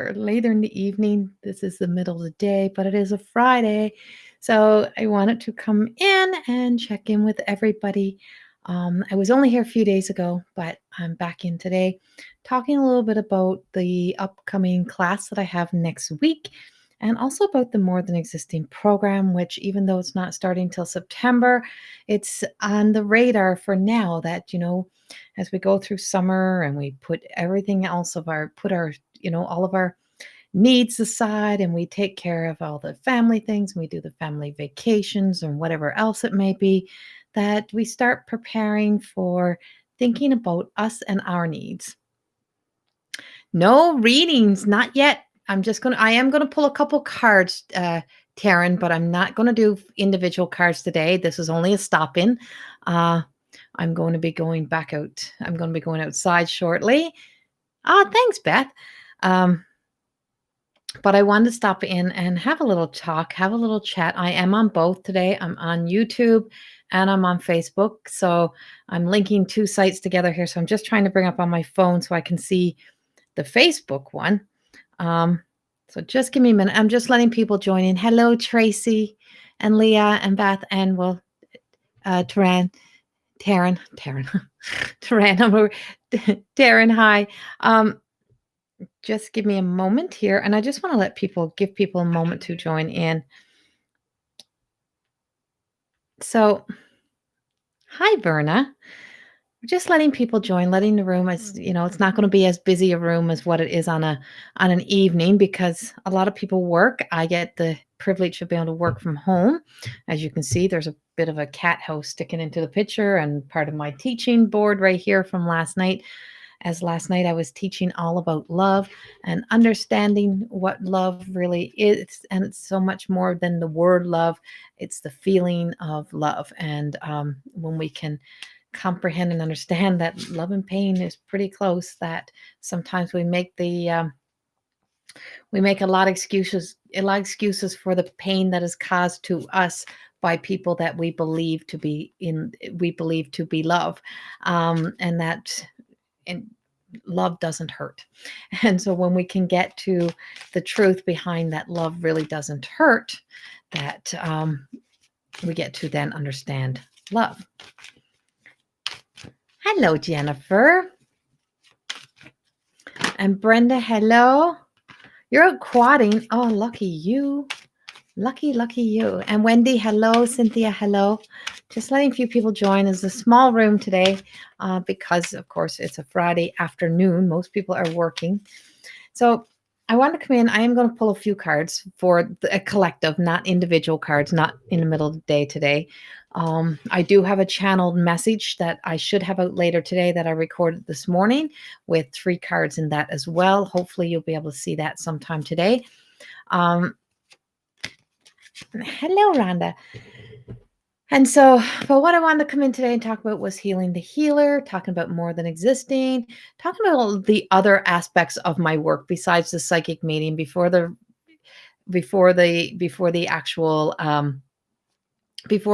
or later in the evening. This is the middle of the day, but it is a Friday. So I wanted to come in and check in with everybody. I was only here a few days ago, but I'm back in today talking a little bit about the upcoming class that I have next week and also about the More Than Existing program, which, even though it's not starting till September, it's on the radar for now that, as we go through summer and we put everything else all of our needs aside and we take care of all the family things and we do the family vacations and whatever else it may be, that we start preparing for thinking about us and our needs. No readings, not yet. I am gonna pull a couple cards, Taryn, but I'm not gonna do individual cards today. This is only a stop-in. I'm going to be going back out. I'm going to be going outside shortly. Thanks, Beth. But I wanted to stop in and have a little talk, have a little chat. I am on both today. I'm on YouTube and I'm on Facebook. So I'm linking two sites together here. So I'm just trying to bring up on my phone so I can see the Facebook one. So just give me a minute. I'm just letting people join in. Hello, Tracy and Leah and Beth and Taryn, Taryn, Taryn, hi. Just give me a moment here, and I just want to give people a moment to join in. So, hi, Verna. We're just letting people join, letting the room it's not going to be as busy a room as what it is on an evening because a lot of people work. I get the privilege of being able to work from home. As you can see, there's a bit of a cat house sticking into the picture and part of my teaching board right here from last night. As last night I was teaching all about love and understanding what love really is. And it's so much more than the word love. It's the feeling of love. And when we can comprehend and understand that love and pain is pretty close, that sometimes we make a lot of excuses for the pain that is caused to us by people that we believe to be love, and love doesn't hurt. And so when we can get to the truth behind that love really doesn't hurt, that we get to then understand love. Hello, Jennifer. And Brenda, hello. You're out quadding. Oh, lucky you. Lucky you. And Wendy, hello. Cynthia, hello. Just letting a few people join. It's a small room today because, of course, it's a Friday afternoon. Most people are working. So I want to come in. I am going to pull a few cards for a collective, not individual cards, not in the middle of the day today. I do have a channeled message that I should have out later today that I recorded this morning with 3 cards in that as well. Hopefully you'll be able to see that sometime today. Hello, Rhonda. And so, but what I wanted to come in today and talk about was healing the healer, talking about more than existing, talking about all the other aspects of my work besides the psychic meeting before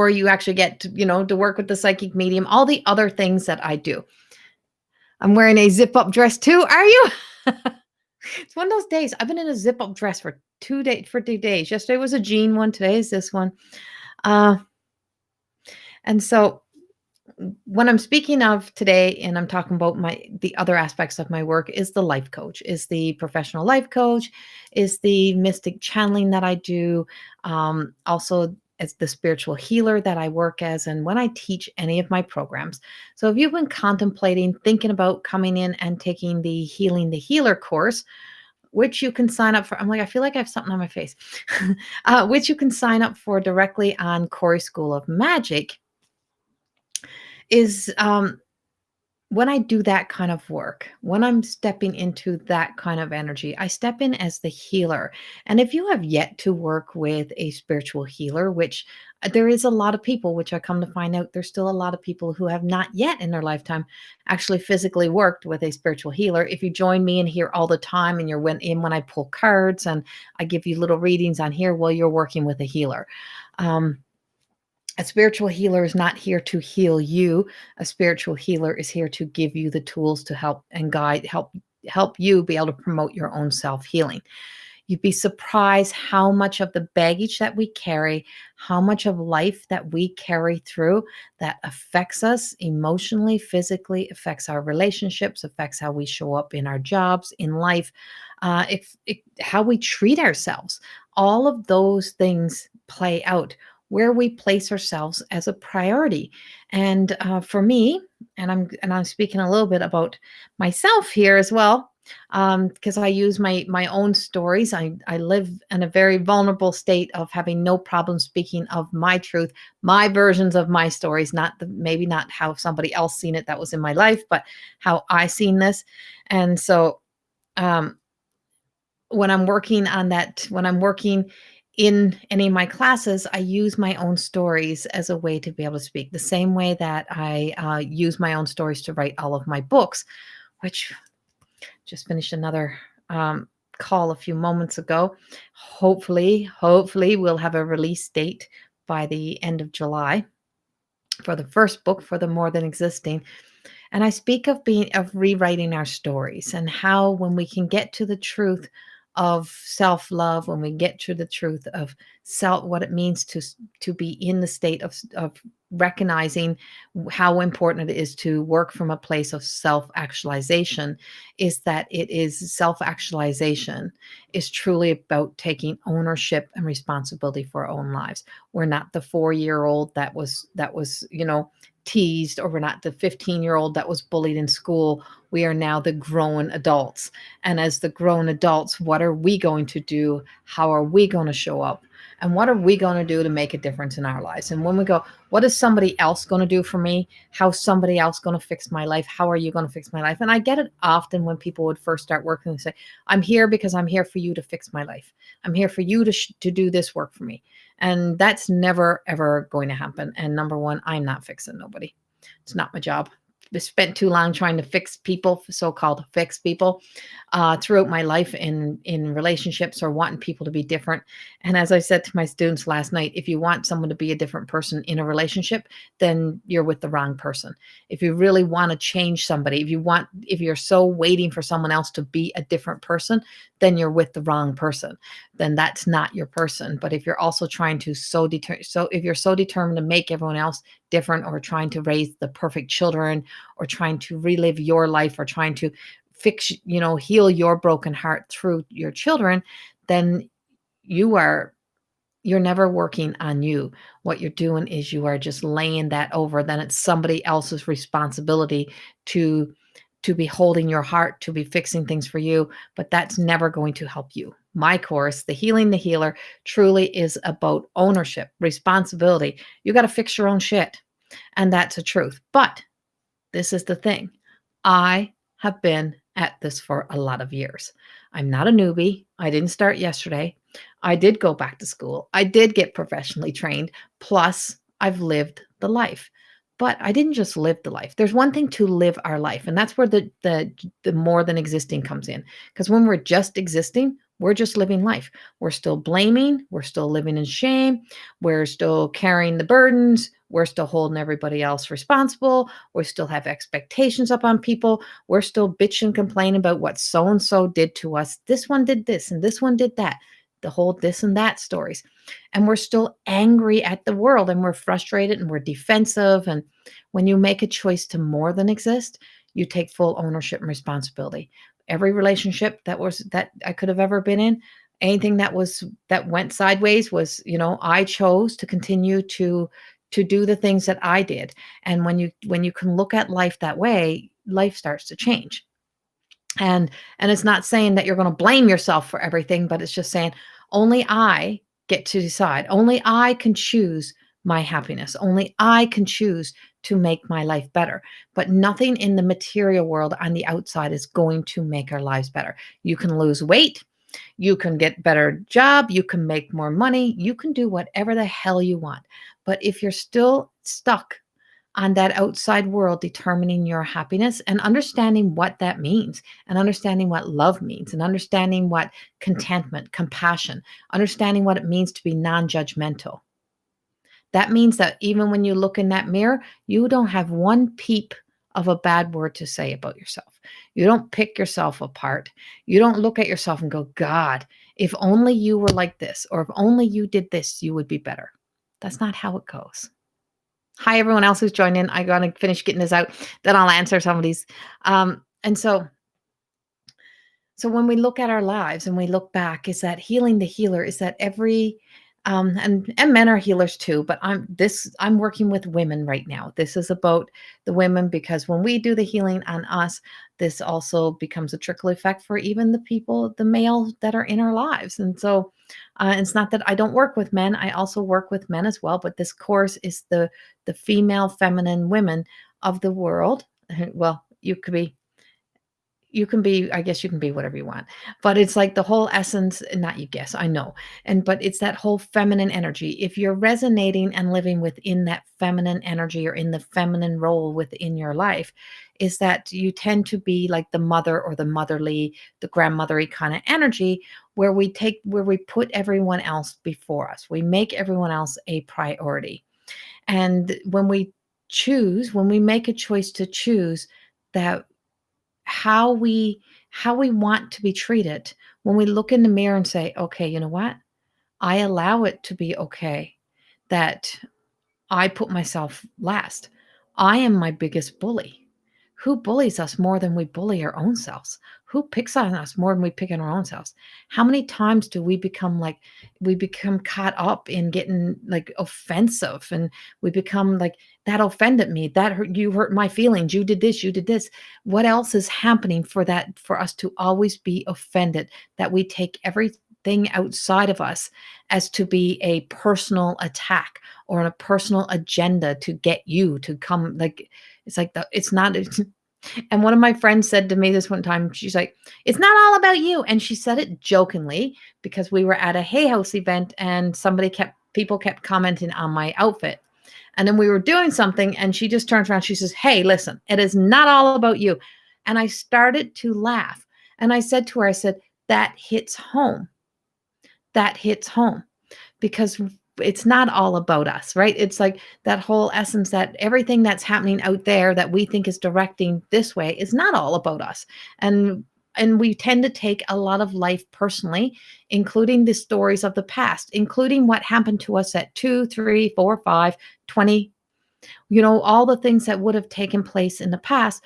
you actually get to work with the psychic medium, all the other things that I do. I'm wearing a zip-up dress too. Are you? It's one of those days. I've been in a zip-up dress for 2 days. Yesterday was a jean one. Today is this one. And so when I'm speaking of today and I'm talking about the other aspects of my work is the life coach, is the professional life coach, is the mystic channeling that I do, also as the spiritual healer that I work as, and when I teach any of my programs. So if you've been thinking about coming in and taking the Healing the Healer course, which you can sign up for. I feel like I have something on my face, which you can sign up for directly on Corey School of Magic, is when I do that kind of work, when I'm stepping into that kind of energy, I step in as the healer. And if you have yet to work with a spiritual healer, which there is a lot of people, which I come to find out, there's still a lot of people who have not yet in their lifetime actually physically worked with a spiritual healer. If you join me in here all the time and you're when I pull cards and I give you little readings on here, well, you're working with a healer. A spiritual healer is not here to heal you. A spiritual healer is here to give you the tools to help and guide, help help you be able to promote your own self-healing. You'd be surprised how much of the baggage that we carry, how much of life that we carry through that affects us emotionally, physically, affects our relationships, affects how we show up in our jobs, in life, how we treat ourselves. All of those things play out where we place ourselves as a priority. And for me, and I'm speaking a little bit about myself here as well, because I use my own stories. I live in a very vulnerable state of having no problem speaking of my truth, my versions of my stories, not the maybe not how somebody else seen it that was in my life, but how I seen this. And so um, when I'm working on that, when I'm working in any of my classes, I use my own stories as a way to be able to speak. The same way that I use my own stories to write all of my books, which just finished another um, call a few moments ago. Hopefully, we'll have a release date by the end of July for the first book for the More Than Existing. And I speak of rewriting our stories and how when we can get to the truth of self-love, when we get to the truth of self, what it means to be in the state of recognizing how important it is to work from a place of self-actualization, is that it is self-actualization is truly about taking ownership and responsibility for our own lives. We're not the 4-year-old that was teased, or we're not the 15-year-old that was bullied in school. We are now the grown adults. And as the grown adults, what are we going to do? How are we going to show up? And what are we going to do to make a difference in our lives? And when we go, what is somebody else going to do for me? How's somebody else going to fix my life? How are you going to fix my life? And I get it often when people would first start working and say, I'm here because I'm here for you to fix my life. I'm here for you to do this work for me. And that's never, ever going to happen. And number one, I'm not fixing nobody. It's not my job. I spent too long trying to fix people, so-called fix people, throughout my life in relationships or wanting people to be different. And as I said to my students last night, if you want someone to be a different person in a relationship, then you're with the wrong person. If you really want to change somebody, if you're so waiting for someone else to be a different person, then you're with the wrong person. Then that's not your person. But if you're also trying to if you're so determined to make everyone else different, or trying to raise the perfect children, or trying to relive your life, or trying to heal your broken heart through your children, then you're never working on you. What you're doing is you are just laying that over. Then it's somebody else's responsibility to be holding your heart, to be fixing things for you, but that's never going to help you. My course, The Healing the Healer, truly is about ownership, responsibility. You got to fix your own shit. And that's a truth. But this is the thing. I have been at this for a lot of years. I'm not a newbie. I didn't start yesterday. I did go back to school. I did get professionally trained. Plus, I've lived the life. But I didn't just live the life. There's one thing to live our life, and that's where the more than existing comes in. Because when we're just existing, we're just living life. We're still blaming. We're still living in shame. We're still carrying the burdens. We're still holding everybody else responsible. We still have expectations up on people. We're still bitching, complaining about what so and so did to us. This one did this and this one did that. The whole this and that stories. And we're still angry at the world, and we're frustrated, and we're defensive. And when you make a choice to more than exist, you take full ownership and responsibility. Every relationship that I could have ever been in, anything that went sideways was, I chose to continue to do the things that I did. And when you can look at life that way, life starts to change. And it's not saying that you're going to blame yourself for everything, but it's just saying only I get to decide. Only I can choose my happiness. Only I can choose to make my life better. But nothing in the material world on the outside is going to make our lives better. You can lose weight, you can get better job, you can make more money, you can do whatever the hell you want. But if you're still stuck on that outside world determining your happiness, and understanding what that means, and understanding what love means, and understanding what contentment, compassion, understanding what it means to be non-judgmental. That means that even when you look in that mirror, you don't have one peep of a bad word to say about yourself. You don't pick yourself apart. You don't look at yourself and go, God, if only you were like this, or if only you did this, you would be better. That's not how it goes. Hi, everyone else who's joined in. I got to finish getting this out, then I'll answer some of these. And so when we look at our lives and we look back, is that healing the healer? Is that every and men are healers too, but I'm working with women right now. This is about the women because when we do the healing on us, this also becomes a trickle effect for even the people, the male that are in our lives. And so it's not that I don't work with men; I also work with men as well. But this course is the female, feminine women of the world. Well, you can be, I guess you can be whatever you want, but it's like the whole essence, not you guess, I know. But it's that whole feminine energy. If you're resonating and living within that feminine energy or in the feminine role within your life, is that you tend to be like the mother or the motherly, the grandmothery kind of energy where we put everyone else before us. We make everyone else a priority. And when we make a choice to choose that how we want to be treated, when we look in the mirror and say, okay, you know what, I allow it to be okay that I put myself last. I am my biggest bully. Who bullies us more than we bully our own selves? Who picks on us more than we pick on our own selves? How many times do we become caught up in getting like offensive, and we become like, that offended me, that hurt, you hurt my feelings, you did this, you did this. What else is happening for us to always be offended, that we take everything outside of us as to be a personal attack or a personal agenda to get you to come, like it's like it's not. And one of my friends said to me this one time, she's like, it's not all about you. And she said it jokingly because we were at a Hay House event and people kept commenting on my outfit. And then we were doing something and she just turns around, she says, hey, listen, it is not all about you. And I started to laugh. And I said to her, I said, that hits home. That hits home because it's not all about us, right? It's like that whole essence that everything that's happening out there that we think is directing this way is not all about us. And we tend to take a lot of life personally, including the stories of the past, including what happened to us at 2, 3, 4, 5, 20, all the things that would have taken place in the past.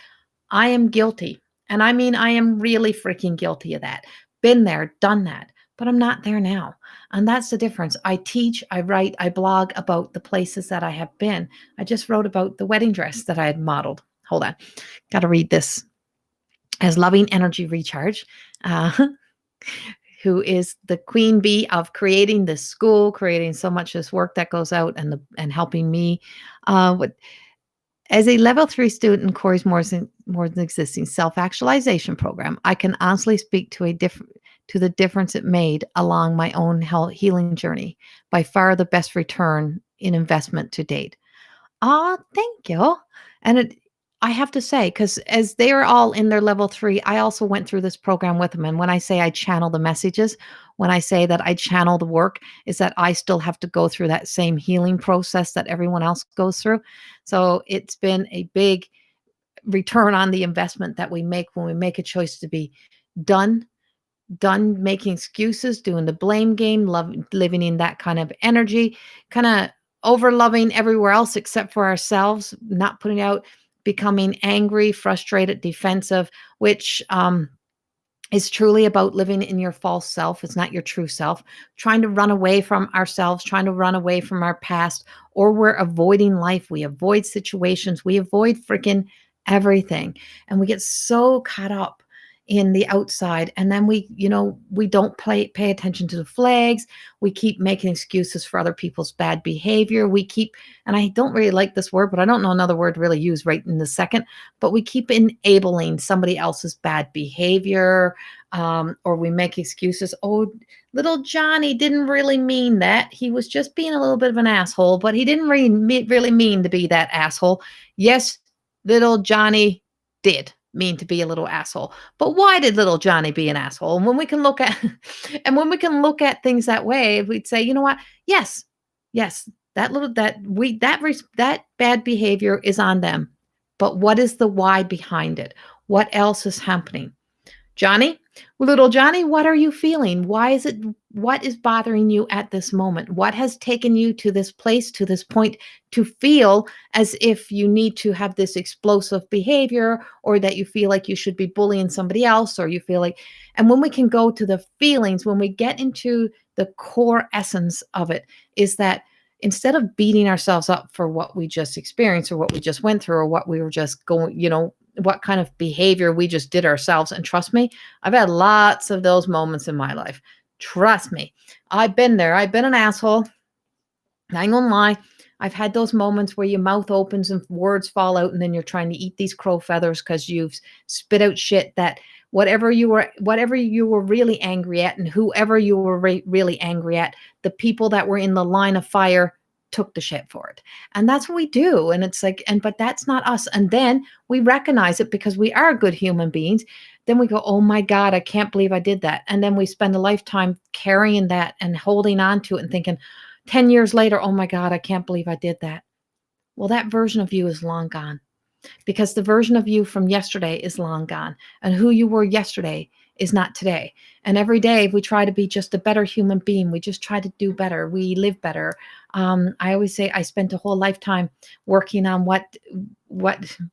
I am guilty. And I mean, I am really freaking guilty of that. Been there, done that, but I'm not there now. And that's the difference. I teach, I write, I blog about the places that I have been. I just wrote about the wedding dress that I had modeled. Hold on. Got to read this. As Loving Energy Recharge, who is the queen bee of creating this school, creating so much this work that goes out and helping me with as a level 3 student in Corey's more than existing self-actualization program, I can honestly speak to the difference it made along my own healing journey. By far the best return in investment to date. Oh, thank you. And I have to say, because as they are all in their level 3, I also went through this program with them. And when I say I channel the messages, when I say that I channel the work, is that I still have to go through that same healing process that everyone else goes through. So it's been a big return on the investment that we make when we make a choice to be done making excuses, doing the blame game, living in that kind of energy, kind of over loving everywhere else except for ourselves, not putting out, becoming angry, frustrated, defensive, which is truly about living in your false self. It's not your true self, trying to run away from ourselves, trying to run away from our past, or we're avoiding life. We avoid situations. We avoid freaking everything. And we get so caught up in the outside. And then we don't pay attention to the flags. We keep making excuses for other people's bad behavior. And I don't really like this word, but I don't know another word to really use right in the second, but we keep enabling somebody else's bad behavior, or we make excuses. Oh, little Johnny didn't really mean that. He was just being a little bit of an asshole, but he didn't really mean to be that asshole. Yes, little Johnny did mean to be a little asshole. But why did little Johnny be an asshole? And when we can look at things that way, we'd say, you know what? Yes, that bad behavior is on them. but what is the why behind it? What else is happening? Johnny, little Johnny, what are you feeling? Why is it, what is bothering you at this moment? What has taken you to this place, to this point, to feel as if you need to have this explosive behavior, or that you feel like you should be bullying somebody else, or you feel like, and when we can go to the feelings, when we get into the core essence of it, is that instead of beating ourselves up for what we just experienced or what we just went through or what we were just going, what kind of behavior we just did ourselves. And trust me, I've had lots of those moments in my life. Trust me, I've been there. I've been an asshole. I ain't gonna lie. I've had those moments where your mouth opens and words fall out, and then you're trying to eat these crow feathers because you've spit out shit that whatever you were really angry at, and whoever you were really angry at, the people that were in the line of fire took the shit for it. And that's what we do. And it's like, but that's not us. And then we recognize it because we are good human beings. Then we go, oh my God, I can't believe I did that. And then we spend a lifetime carrying that and holding on to it and thinking, 10 years later, oh my God, I can't believe I did that. Well, that version of you is long gone, because the version of you from yesterday is long gone. And who you were yesterday is not today. And every day we try to be just a better human being. We just try to do better. We live better. I always say I spent a whole lifetime working on what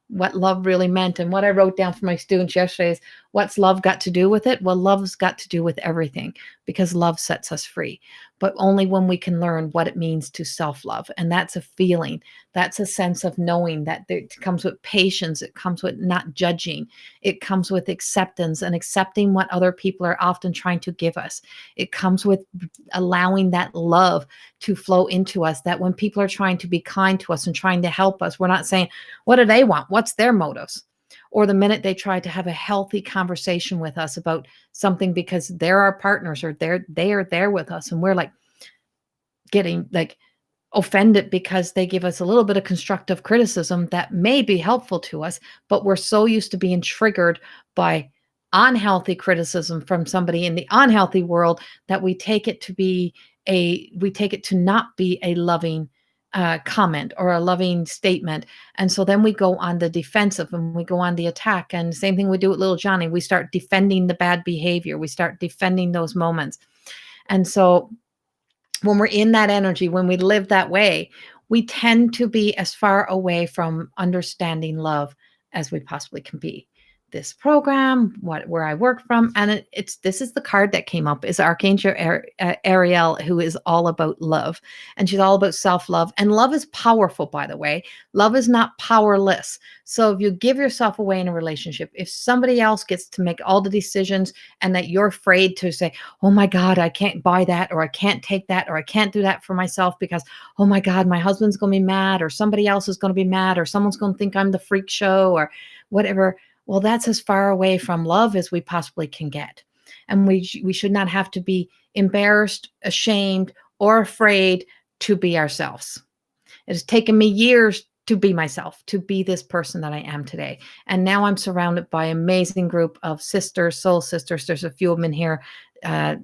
love really meant. And what I wrote down for my students yesterday is, what's love got to do with it? Well, love's got to do with everything, because love sets us free. But only when we can learn what it means to self-love. And that's a feeling. That's a sense of knowing that it comes with patience. It comes with not judging. It comes with acceptance and accepting what other people are often trying to give us. It comes with allowing that love to flow into us, that when people are trying to be kind to us and trying to help us, we're not saying, what do they want? What's their motives? Or the minute they try to have a healthy conversation with us about something because they're our partners, or they are there with us, and we're like getting like offended because they give us a little bit of constructive criticism that may be helpful to us, but we're so used to being triggered by unhealthy criticism from somebody in the unhealthy world that we take it to not be a loving comment or a loving statement. And so then we go on the defensive and we go on the attack. And same thing we do with little Johnny. We start defending the bad behavior. We start defending those moments. And so when we're in that energy, when we live that way, we tend to be as far away from understanding love as we possibly can be. This program, where I work from, and this is the card that came up, is Archangel Ariel, who is all about love, and she's all about self-love. And love is powerful, by the way. Love is not powerless. So if you give yourself away in a relationship, if somebody else gets to make all the decisions, and that you're afraid to say, oh my God, I can't buy that, or I can't take that, or I can't do that for myself because, oh my God, my husband's going to be mad, or somebody else is going to be mad, or someone's going to think I'm the freak show, or whatever. Well, that's as far away from love as we possibly can get. And we should not have to be embarrassed, ashamed, or afraid to be ourselves. It has taken me years to be myself, to be this person that I am today. And now I'm surrounded by an amazing group of sisters, soul sisters. There's a few of them in here.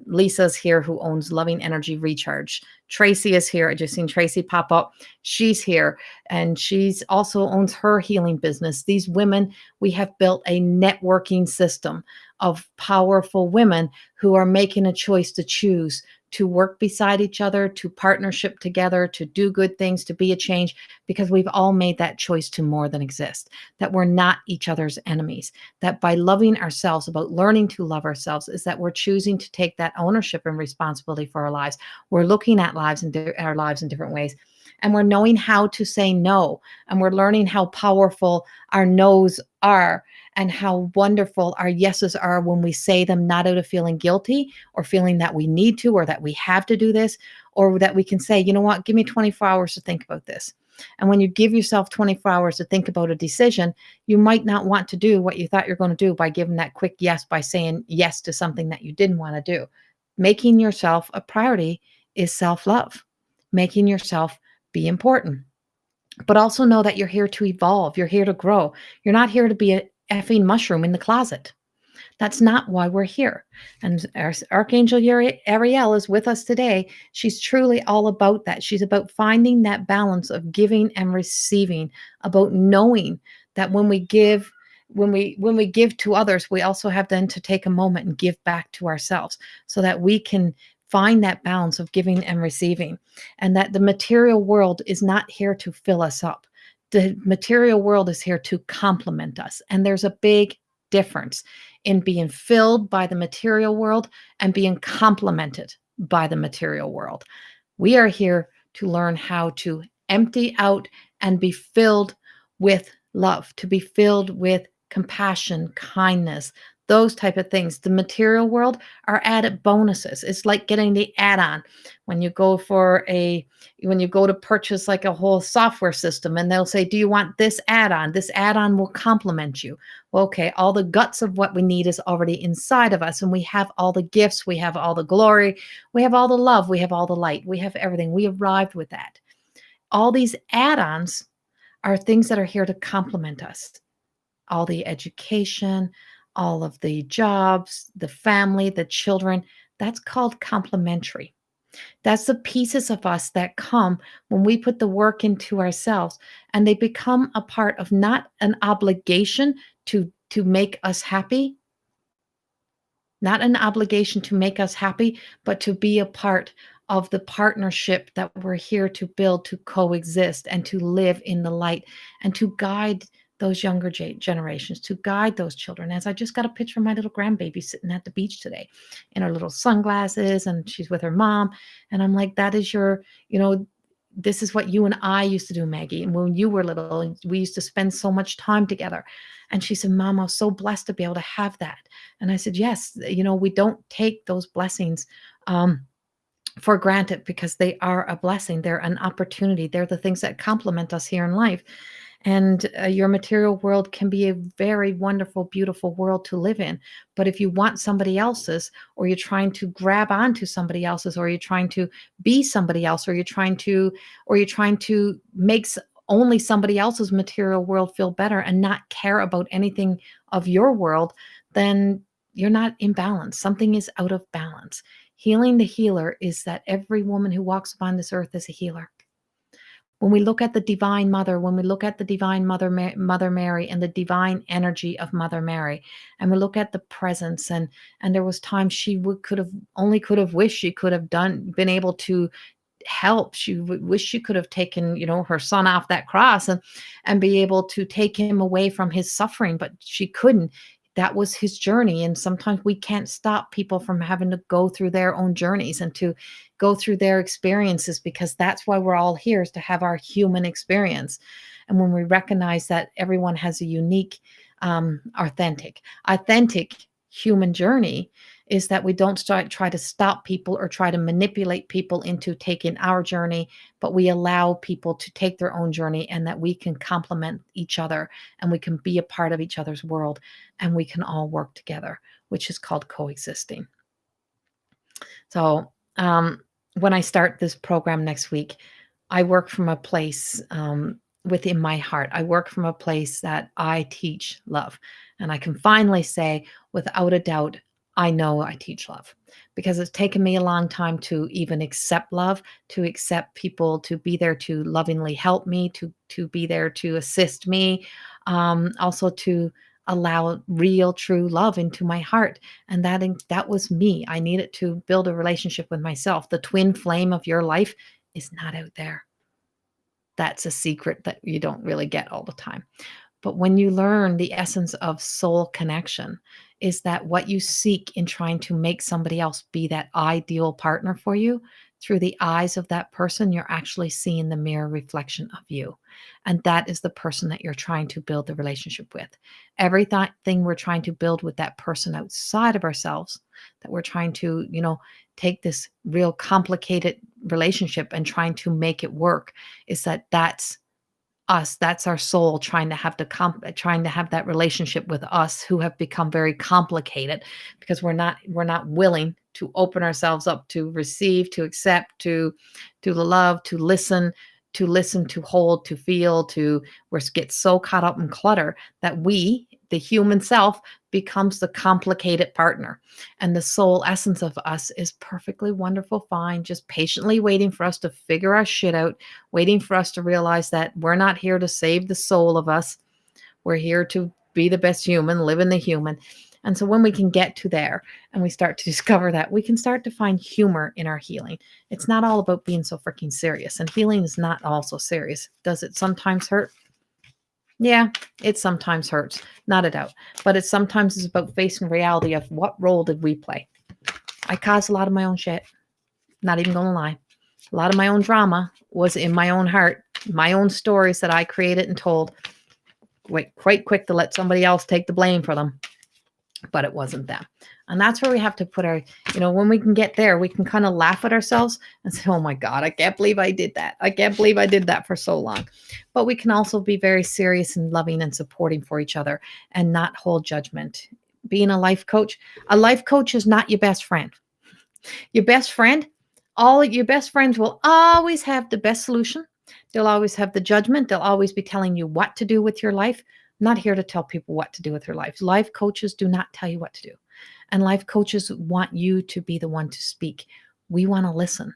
Lisa's here, who owns Loving Energy Recharge. Tracy is here. I just seen Tracy pop up. She's here, and she's also owns her healing business. These women, we have built a networking system of powerful women who are making a choice to choose to work beside each other, to partnership together, to do good things, to be a change, because we've all made that choice to more than exist, that we're not each other's enemies, that by loving ourselves, about learning to love ourselves, is that we're choosing to take that ownership and responsibility for our lives. We're looking at our lives in different ways, and we're knowing how to say no, and we're learning how powerful our no's are, and how wonderful our yeses are when we say them, not out of feeling guilty or feeling that we need to, or that we have to do this, or that we can say, you know what, give me 24 hours to think about this. And when you give yourself 24 hours to think about a decision, you might not want to do what you thought you're going to do by giving that quick yes, by saying yes to something that you didn't want to do. Making yourself a priority is self-love. Making yourself be important. But also know that you're here to evolve. You're here to grow. You're not here to be a effing mushroom in the closet. That's not why we're here. And our Archangel Ariel is with us today. She's truly all about that. She's about finding that balance of giving and receiving, about knowing that when we give to others, we also have then to take a moment and give back to ourselves so that we can find that balance of giving and receiving, and that the material world is not here to fill us up. The material world is here to complement us. And there's a big difference in being filled by the material world and being complemented by the material world. We are here to learn how to empty out and be filled with love, to be filled with compassion, kindness, those type of things. The material world are added bonuses. It's like getting the add-on when you go to purchase like a whole software system, and they'll say, do you want this add-on? This add-on will complement you. Well, okay, all the guts of what we need is already inside of us, and we have all the gifts, we have all the glory, we have all the love, we have all the light, we have everything. We arrived with that. All these add-ons are things that are here to complement us. All the education, all of the jobs, the family, the children, that's called complementary. That's the pieces of us that come when we put the work into ourselves, and they become a part of not an obligation to make us happy, not an obligation to make us happy, but to be a part of the partnership that we're here to build, to coexist and to live in the light and to guide those younger generations, to guide those children. As I just got a picture of my little grandbaby sitting at the beach today in her little sunglasses, and she's with her mom. And I'm like, that is this is what you and I used to do, Maggie. And when you were little, we used to spend so much time together. And she said, Mom, I was so blessed to be able to have that. And I said, yes, we don't take those blessings for granted, because they are a blessing. They're an opportunity. They're the things that complement us here in life. And your material world can be a very wonderful, beautiful world to live in. But if you want somebody else's, or you're trying to grab onto somebody else's, or you're trying to be somebody else, or you're trying to make only somebody else's material world feel better and not care about anything of your world, then you're not in balance. Something is out of balance. Healing the healer is that every woman who walks upon this earth is a healer. When we look at the divine mother, when we look at the divine mother, Mother Mary, and the divine energy of Mother Mary, and we look at the presence, and there was times she could have wished she could have been able to help. She wish she could have taken, her son off that cross and be able to take him away from his suffering, but she couldn't. That was his journey. And sometimes we can't stop people from having to go through their own journeys and to go through their experiences, because that's why we're all here, is to have our human experience. And when we recognize that everyone has a unique, authentic human journey, is that we don't try to stop people or try to manipulate people into taking our journey, but we allow people to take their own journey, and that we can complement each other, and we can be a part of each other's world, and we can all work together, which is called coexisting. So when I start this program next week, I work from a place within my heart. I work from a place that I teach love. And I can finally say, without a doubt, I know I teach love, because it's taken me a long time to even accept love, to accept people, to be there to lovingly help me, to be there to assist me, also to allow real, true love into my heart. And that was me. I needed to build a relationship with myself. The twin flame of your life is not out there. That's a secret that you don't really get all the time. But when you learn the essence of soul connection, is that what you seek in trying to make somebody else be that ideal partner for you, through the eyes of that person, you're actually seeing the mirror reflection of you. And that is the person that you're trying to build the relationship with. Everything we're trying to build with that person outside of ourselves, that we're trying to, take this real complicated relationship and trying to make it work, is that's us. That's our soul trying to have that relationship with us, who have become very complicated, because we're not willing to open ourselves up to receive, to accept, to love, to listen, to hold, to feel, we get so caught up in clutter that the human self, becomes the complicated partner. And the soul essence of us is perfectly wonderful, fine, just patiently waiting for us to figure our shit out, waiting for us to realize that we're not here to save the soul of us. We're here to be the best human, live in the human. And so when we can get to there and we start to discover that, we can start to find humor in our healing. It's not all about being so freaking serious. And healing is not all so serious. Does it sometimes hurt? Yeah, it sometimes hurts, not a doubt. But it sometimes is about facing reality of what role did we play. I caused a lot of my own shit. Not even gonna lie. A lot of my own drama was in my own heart, my own stories that I created and told. Quite quick to let somebody else take the blame for them, but it wasn't them. And that's where we have to put our, when we can get there, we can kind of laugh at ourselves and say, oh my God, I can't believe I did that. I can't believe I did that for so long. But we can also be very serious and loving and supporting for each other and not hold judgment. Being a life coach is not your best friend. Your best friend, all your best friends will always have the best solution. They'll always have the judgment. They'll always be telling you what to do with your life. I'm not here to tell people what to do with their lives. Life coaches do not tell you what to do. And life coaches want you to be the one to speak. We want to listen.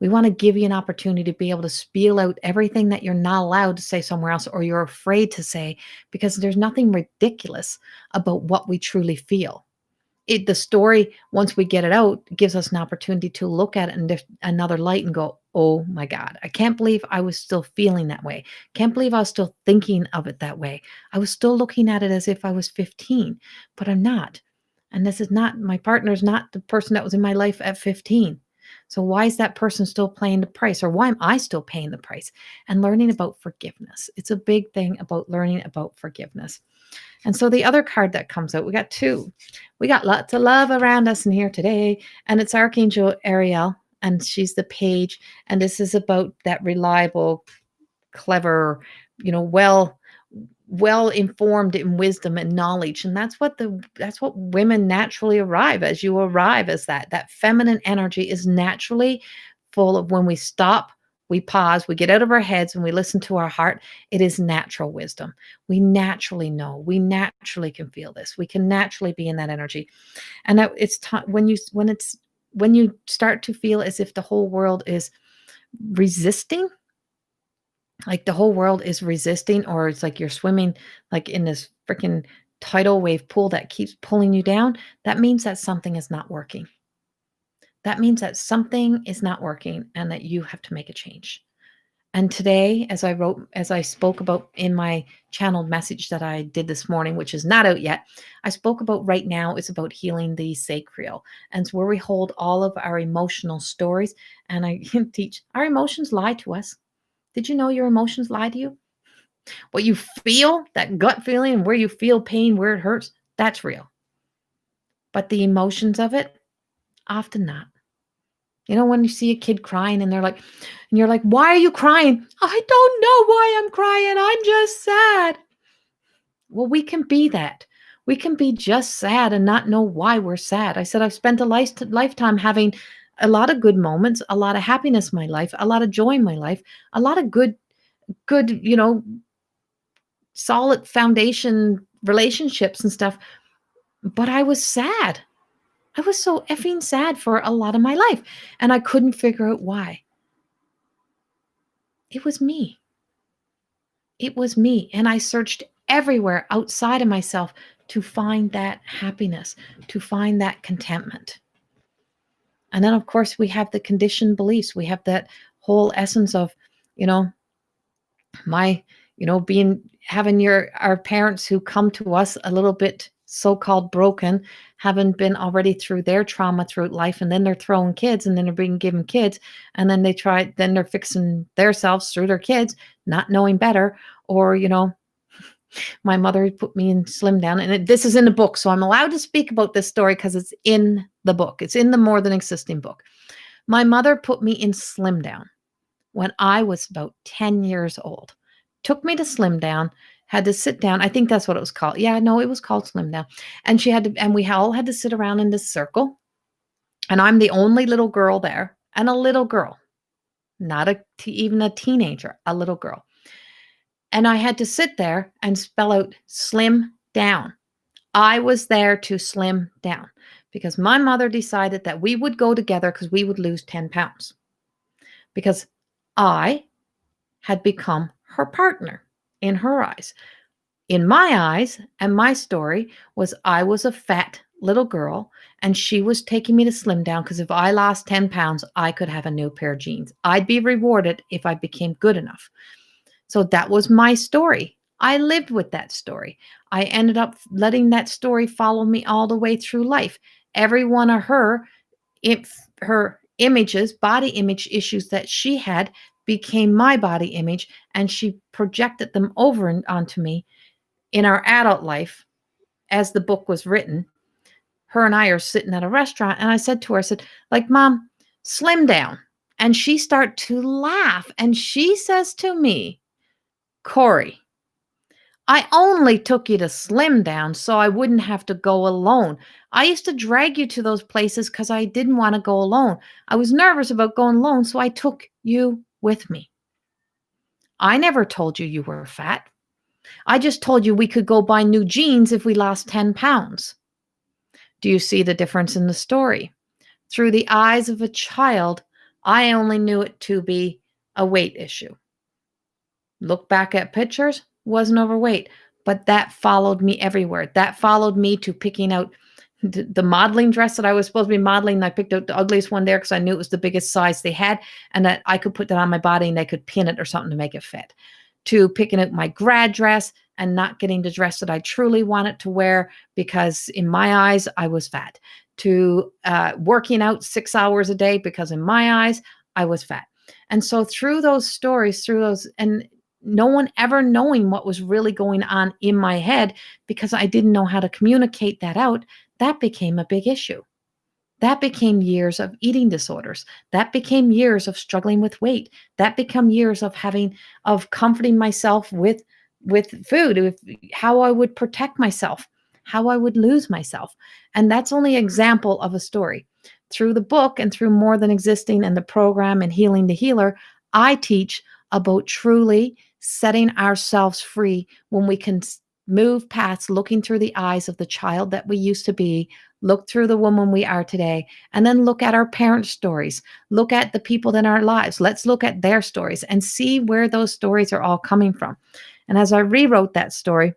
We want to give you an opportunity to be able to spiel out everything that you're not allowed to say somewhere else or you're afraid to say, because there's nothing ridiculous about what we truly feel. The story, once we get it out, gives us an opportunity to look at it in another light and go, oh my God, I can't believe I was still feeling that way. Can't believe I was still thinking of it that way. I was still looking at it as if I was 15, but I'm not. And this is not, my partner's not the person that was in my life at 15. So why is that person still paying the price? Or why am I still paying the price? And learning about forgiveness. It's a big thing about learning about forgiveness. And so the other card that comes out, we got two. We got lots of love around us in here today. And it's Archangel Ariel, and she's the page. And this is about that reliable, clever, well informed in wisdom and knowledge. And that's what women naturally arrive as. You arrive as that feminine energy is naturally full of, when we stop, we pause, we get out of our heads and we listen to our heart. It is natural wisdom. We naturally know, we naturally can feel this. We can naturally be in that energy. And that it's when you start to feel as if the whole world is resisting, like the whole world is resisting, or it's like you're swimming like in this freaking tidal wave pool that keeps pulling you down, that means that something is not working. That means that something is not working and that you have to make a change. And today, as I spoke about in my channeled message that I did this morning, which is not out yet, I spoke about right now is about healing the sacral. And it's where we hold all of our emotional stories. And I teach our emotions lie to us. Did you know your emotions lie to you? What you feel, that gut feeling, where you feel pain, where it hurts, that's real. But the emotions of it, often not. When you see a kid crying and you're like, why are you crying? I don't know why I'm crying. I'm just sad. Well, we can be that. We can be just sad and not know why we're sad. I said, I've spent a lifetime having a lot of good moments, a lot of happiness in my life, a lot of joy in my life, a lot of good, solid foundation relationships and stuff. But I was sad. I was so effing sad for a lot of my life. And I couldn't figure out why. It was me. It was me. And I searched everywhere outside of myself to find that happiness, to find that contentment. And then, of course, we have the conditioned beliefs. We have that whole essence of, having our parents who come to us a little bit so-called broken, having been already through their trauma through life, and then they're throwing kids, and then they're being given kids, and then they're fixing themselves through their kids, not knowing better. Or, my mother put me in Slim Down, and this is in the book, so I'm allowed to speak about this story because it's in the book. It's in the More Than Existing book. My mother put me in Slim Down when I was about 10 years old. Took me to Slim Down, had to sit down. I think that's what it was called. Yeah, no, it was called Slim Down. And we all had to sit around in this circle. And I'm the only little girl there, and a little girl, not even a teenager, a little girl. And I had to sit there and spell out slim down. I was there to slim down because my mother decided that we would go together because we would lose 10 pounds. Because I had become her partner in her eyes. In my eyes and my story was I was a fat little girl and she was taking me to slim down because if I lost 10 pounds, I could have a new pair of jeans. I'd be rewarded if I became good enough. So that was my story. I lived with that story. I ended up letting that story follow me all the way through life. Every one of her images, body image issues that she had became my body image, and she projected them over and onto me in our adult life as the book was written. Her and I are sitting at a restaurant, and I said to her, I said, like, Mom, slim down. And she started to laugh, and she says to me, Corey, I only took you to slim down so I wouldn't have to go alone. I used to drag you to those places because I didn't want to go alone. I was nervous about going alone, so I took you with me. I never told you you were fat. I just told you we could go buy new jeans if we lost 10 pounds. Do you see the difference in the story? Through the eyes of a child, I only knew it to be a weight issue. Look back at pictures, wasn't overweight, but that followed me everywhere. That followed me to picking out the modeling dress that I was supposed to be modeling. And I picked out the ugliest one there because I knew it was the biggest size they had and that I could put that on my body and they could pin it or something to make it fit. To picking out my grad dress and not getting the dress that I truly wanted to wear because in my eyes, I was fat. To working out 6 hours a day because in my eyes, I was fat. And so through those stories, through those, and no one ever knowing what was really going on in my head because I didn't know how to communicate that out, that became a big issue. That became years of eating disorders. That became years of struggling with weight. That became years of comforting myself with food, how I would protect myself, how I would lose myself. And that's only an example of a story. Through the book and through More Than Existing and the program and Healing the Healer, I teach about truly setting ourselves free when we can move past looking through the eyes of the child that we used to be, look through the woman we are today, and then look at our parents' stories, look at the people in our lives. Let's look at their stories and see where those stories are all coming from. And as I rewrote that story,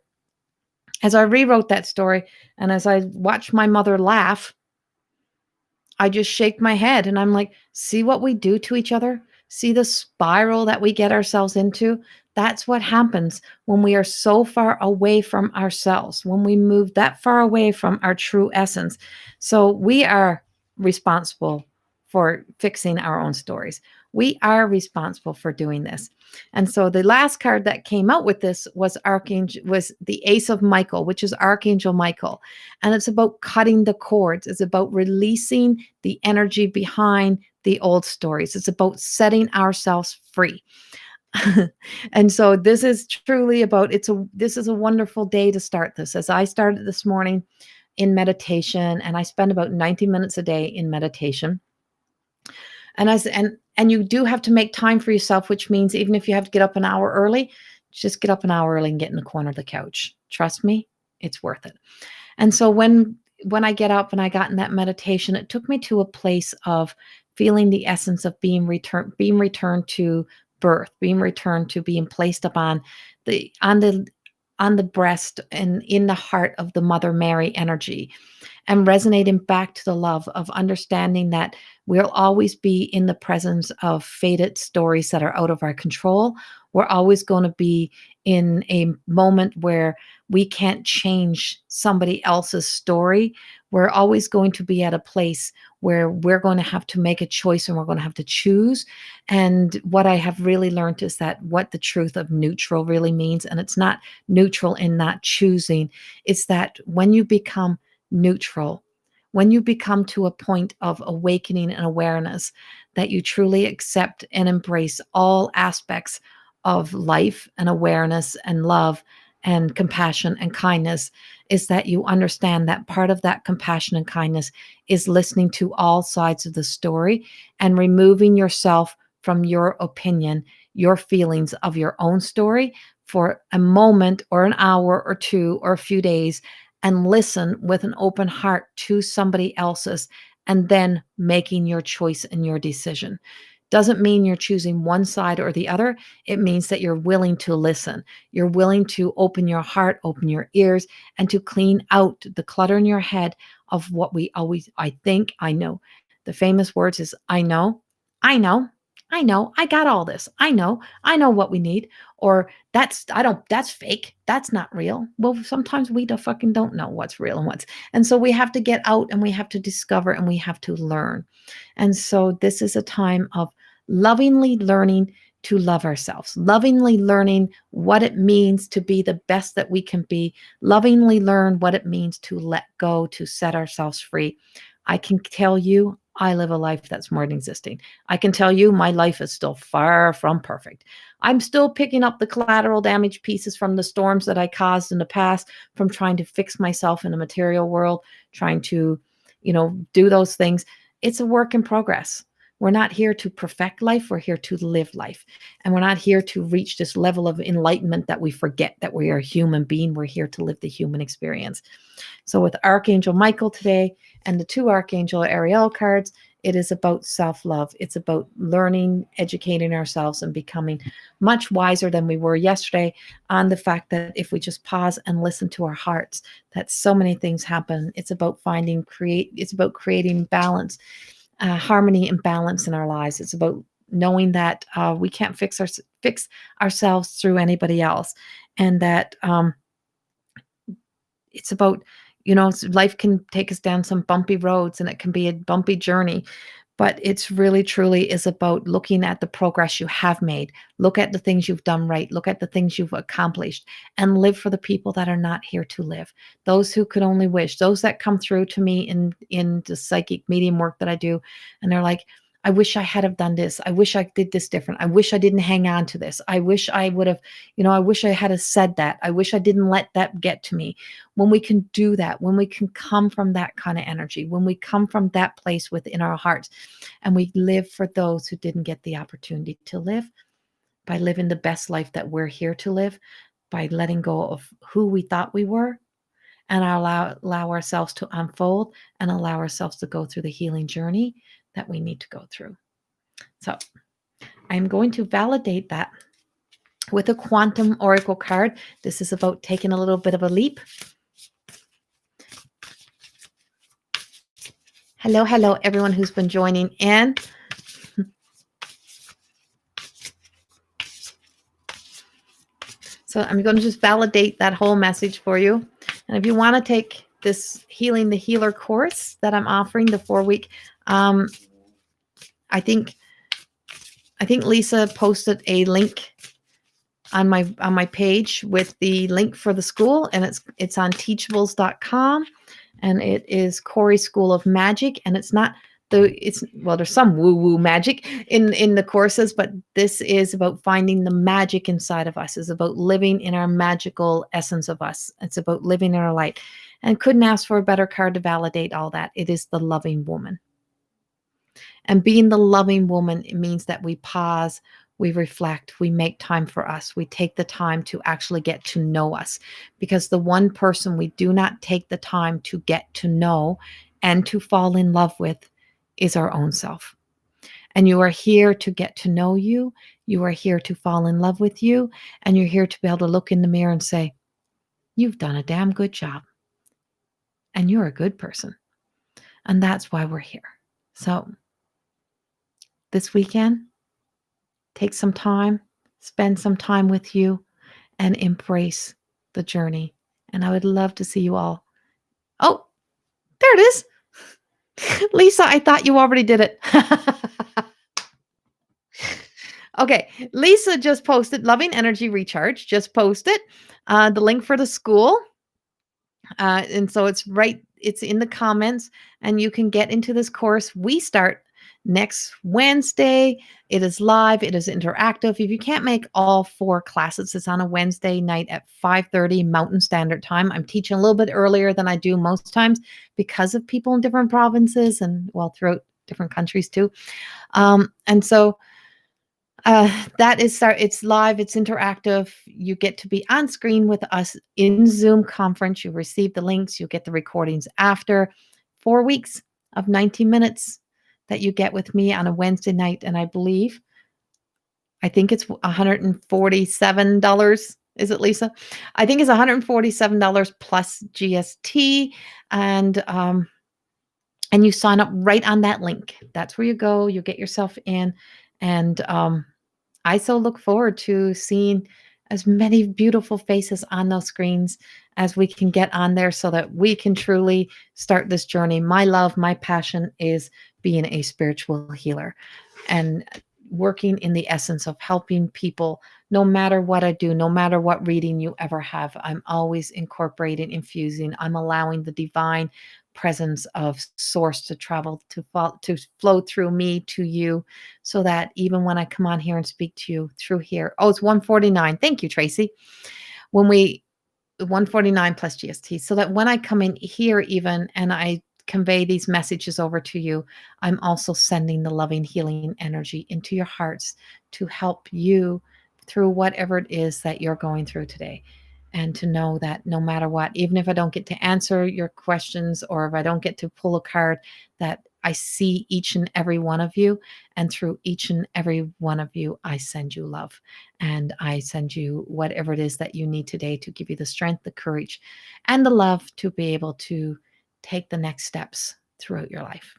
and as I watched my mother laugh, I just shake my head and I'm like, see what we do to each other? See the spiral that we get ourselves into? That's what happens when we are so far away from ourselves, when we move that far away from our true essence. So we are responsible for fixing our own stories. We are responsible for doing this. And so the last card that came out with this was the Ace of Michael, which is Archangel Michael. And it's about cutting the cords. It's about releasing the energy behind the old stories. It's about setting ourselves free. And so this is truly about this is a wonderful day to start this. As I started this morning in meditation, and I spend about 90 minutes a day in meditation. And you do have to make time for yourself, which means even if you have to get up an hour early, just get up an hour early and get in the corner of the couch. Trust me, it's worth it. And so when I get up and I got in that meditation, it took me to a place of feeling the essence of being returned to birth, being returned to being placed upon on the breast and in the heart of the Mother Mary energy, and resonating back to the love of understanding that we'll always be in the presence of fated stories that are out of our control. We're always going to be in a moment where we can't change somebody else's story. We're always going to be at a place where we're going to have to make a choice and we're going to have to choose. And what I have really learned is that what the truth of neutral really means, and it's not neutral in not choosing, it's that when you become neutral, when you become to a point of awakening and awareness, that you truly accept and embrace all aspects of life and awareness and love and compassion and kindness, is that you understand that part of that compassion and kindness is listening to all sides of the story and removing yourself from your opinion, your feelings of your own story for a moment or an hour or two or a few days, and listen with an open heart to somebody else's, and then making your choice and your decision. doesn't mean you're choosing one side or the other. It means that you're willing to listen. You're willing to open your heart, open your ears, and to clean out the clutter in your head of what we always, I think, I know. The famous words is, I know, I got all this. I know what we need. Or that's fake. That's not real. Well, sometimes we fucking don't know what's real and what's, and so we have to get out and we have to discover and we have to learn. And so this is a time of lovingly learning to love ourselves, lovingly learning what it means to be the best that we can be, lovingly learn what it means to let go, to set ourselves free. I can tell you, I live a life that's more than existing. I can tell you my life is still far from perfect. I'm still picking up the collateral damage pieces from the storms that I caused in the past, from trying to fix myself in the material world, trying to, do those things. It's a work in progress. We're not here to perfect life. We're here to live life. And we're not here to reach this level of enlightenment that we forget that we are a human being. We're here to live the human experience. So with Archangel Michael today and the 2 Archangel Ariel cards, it is about self-love. It's about learning, educating ourselves, and becoming much wiser than we were yesterday on the fact that if we just pause and listen to our hearts, that so many things happen. It's about it's about creating balance, harmony and balance in our lives. It's about knowing that we can't fix ourselves through anybody else, and that it's about, life can take us down some bumpy roads and it can be a bumpy journey, but it's really truly is about looking at the progress you have made. Look at the things you've done right. Look at the things you've accomplished, and live for the people that are not here to live. Those who could only wish, those that come through to me in the psychic medium work that I do, and they're like, I wish I had have done this. I wish I did this different. I wish I didn't hang on to this. I wish I would have, I wish I had have said that. I wish I didn't let that get to me. When we can do that, when we can come from that kind of energy, when we come from that place within our hearts, and we live for those who didn't get the opportunity to live, by living the best life that we're here to live, by letting go of who we thought we were, and allow ourselves to unfold and allow ourselves to go through the healing journey that we need to go through. So I'm going to validate that with a quantum oracle card. This is about taking a little bit of a leap. Hello, everyone who's been joining in. So I'm going to just validate that whole message for you. And if you want to take this Healing the Healer course that I'm offering, the 4-week, I think Lisa posted a link on my page with the link for the school, and it's on teachables.com, and it is Corey School of Magic, and it's not there's some woo-woo magic in the courses, but this is about finding the magic inside of us. It's about living in our magical essence of us. It's about living in our light. And couldn't ask for a better card to validate all that. It is the loving woman. And being the loving woman, it means that we pause, we reflect, we make time for us. We take the time to actually get to know us, because the one person we do not take the time to get to know and to fall in love with is our own self. And you are here to get to know you. You are here to fall in love with you. And you're here to be able to look in the mirror and say, you've done a damn good job. And you're a good person. And that's why we're here. So this weekend, take some time, spend some time with you, and embrace the journey. And I would love to see you all. Oh, there it is. Lisa, I thought you already did it. Okay, Lisa just posted Loving Energy Recharge, just posted the link for the school. And so it's in the comments, and you can get into this course. We start next Wednesday. It is live. It is interactive. If you can't make all 4 classes, it's on a Wednesday night at 5:30 Mountain Standard Time. I'm teaching a little bit earlier than I do most times because of people in different provinces and throughout different countries too. And so it's live, it's interactive. You get to be on screen with us in Zoom conference. You receive the links, you get the recordings after 4 weeks of 90 minutes that you get with me on a Wednesday night, and I think it's $147. Is it, Lisa? I think it's $147 plus GST, and you sign up right on that link. That's where you go. You get yourself in, and I so look forward to seeing as many beautiful faces on those screens as we can get on there so that we can truly start this journey. My love, my passion is being a spiritual healer and working in the essence of helping people no matter what I do, no matter what reading you ever have. I'm always incorporating, infusing, I'm allowing the divine presence of source to travel to flow through me to you, so that even when I come on here and speak to you through here. Oh, it's 149. Thank you, Tracy. When we 149 plus GST, so that when I come in here even and I convey these messages over to you, I'm also sending the loving healing energy into your hearts to help you through whatever it is that you're going through today. And to know that no matter what, even if I don't get to answer your questions or if I don't get to pull a card, that I see each and every one of you. And through each and every one of you, I send you love. And I send you whatever it is that you need today to give you the strength, the courage, and the love to be able to take the next steps throughout your life.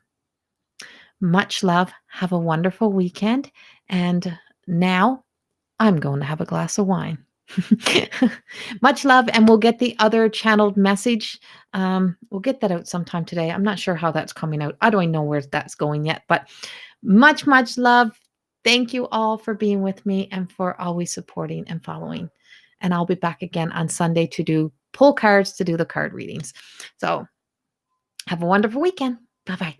Much love. Have a wonderful weekend. And now I'm going to have a glass of wine. Much love, and we'll get the other channeled message. We'll get that out sometime today. I'm not sure how that's coming out. I don't even know where that's going yet, but much, much love. Thank you all for being with me and for always supporting and following. And I'll be back again on Sunday to do pull cards, to do the card readings. So have a wonderful weekend. Bye-bye.